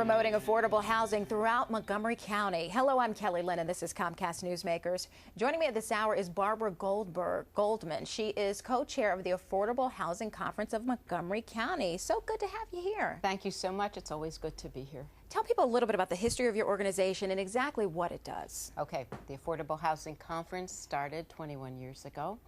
promoting affordable housing throughout Montgomery County. Hello, I'm Kelly Lynn, and this is Comcast Newsmakers. Joining me at this hour is Barbara Goldman. She is co-chair of the Affordable Housing Conference of Montgomery County. So good to have you here. Thank you so much. It's always good to be here. Tell people a little bit about the history of your organization and exactly what it does. Okay, the Affordable Housing Conference started 21 years ago.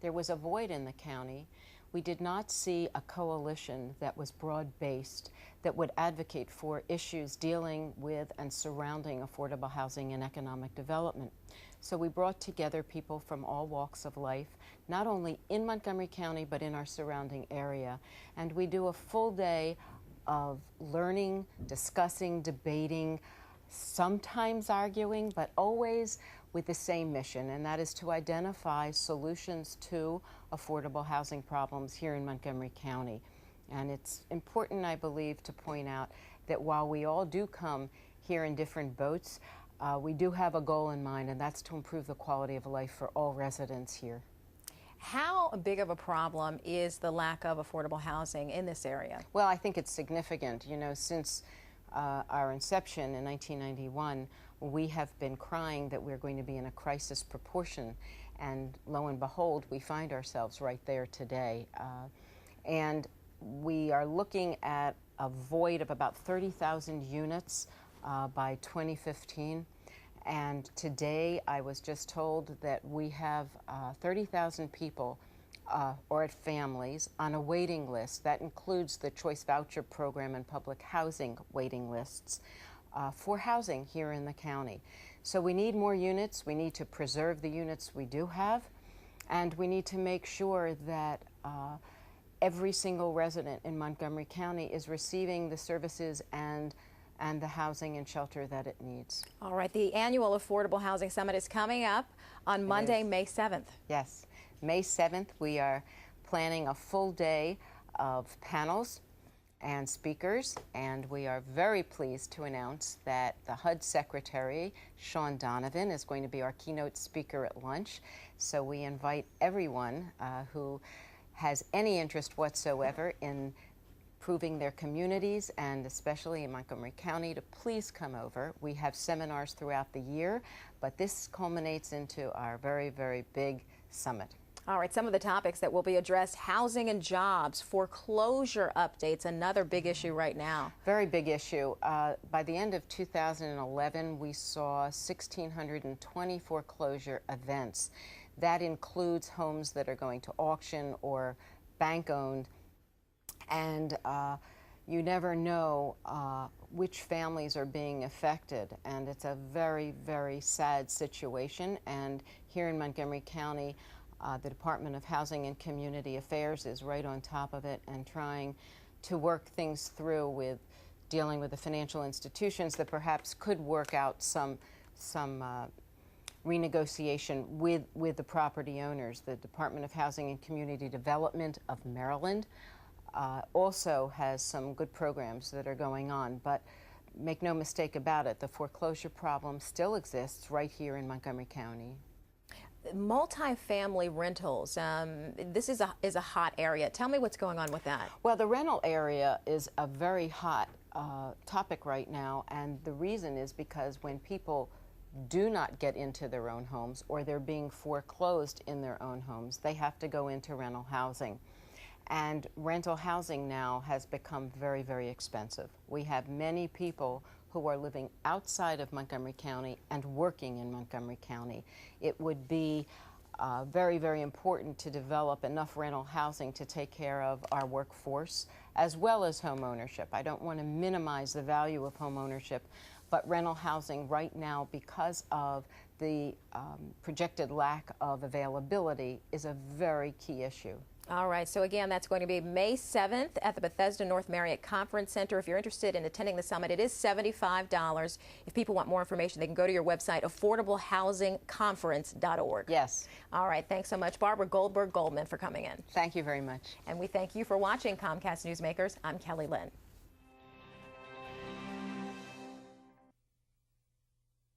There was a void in the county. We did not see a coalition that was broad-based that would advocate for issues dealing with and surrounding affordable housing and economic development. So we brought together people from all walks of life, not only in Montgomery County, but in our surrounding area. And we do a full day of learning, discussing, debating, sometimes arguing, but always with the same mission, and that is to identify solutions to affordable housing problems here in Montgomery County. And it's important, I believe, to point out that while we all do come here in different boats, we do have a goal in mind, and that's to improve the quality of life for all residents here. How big of a problem is the lack of affordable housing in this area? Well, I think it's significant. You know, since our inception in 1991, we have been crying that we're going to be in a crisis proportion, and lo and behold, we find ourselves right there today. And we are looking at a void of about 30,000 units by 2015. And today I was just told that we have 30,000 people or families on a waiting list. That includes the Choice Voucher Program and public housing waiting lists for housing here in the county. So we need more units. We need to preserve the units we do have, and we need to make sure that every single resident in Montgomery County is receiving the services and the housing and shelter that it needs. All right, the annual Affordable Housing Summit is coming up on Monday, May 7th. Yes, May 7th, we are planning a full day of panels and speakers, and we are very pleased to announce that the HUD Secretary, Sean Donovan, is going to be our keynote speaker at lunch. So we invite everyone who has any interest whatsoever in improving their communities, and especially in Montgomery County, to please come over. We have seminars throughout the year, but this culminates into our very, very big summit. All right, some of the topics that will be addressed: housing and jobs, foreclosure updates, another big issue right now. Very big issue. By the end of 2011, we saw 1,620 foreclosure events. That includes homes that are going to auction or bank-owned. And you never know which families are being affected, and it's a very, very sad situation. And here in Montgomery County, the Department of Housing and Community Affairs is right on top of it and trying to work things through with dealing with the financial institutions that perhaps could work out some renegotiation with the property owners. The Department of Housing and Community Development of Maryland also has some good programs that are going on, but make no mistake about it, the foreclosure problem still exists right here in Montgomery County. Multi-family rentals, this is a hot area. Tell me what's going on with that. Well, the rental area is a very hot topic right now, and the reason is because when people do not get into their own homes, or they're being foreclosed in their own homes, they have to go into rental housing. And rental housing now has become very, very expensive. We have many people who are living outside of Montgomery County and working in Montgomery County. It would be very, very important to develop enough rental housing to take care of our workforce as well as home ownership. I don't want to minimize the value of home ownership, but rental housing right now, because of the projected lack of availability, is a very key issue. All right, so again, that's going to be May 7th at the Bethesda North Marriott Conference Center. If you're interested in attending the summit, it is $75. If people want more information, they can go to your website, affordablehousingconference.org. Yes. All right, thanks so much, Barbara Goldman, for coming in. Thank you very much. And we thank you for watching Comcast Newsmakers. I'm Kelly Lynn.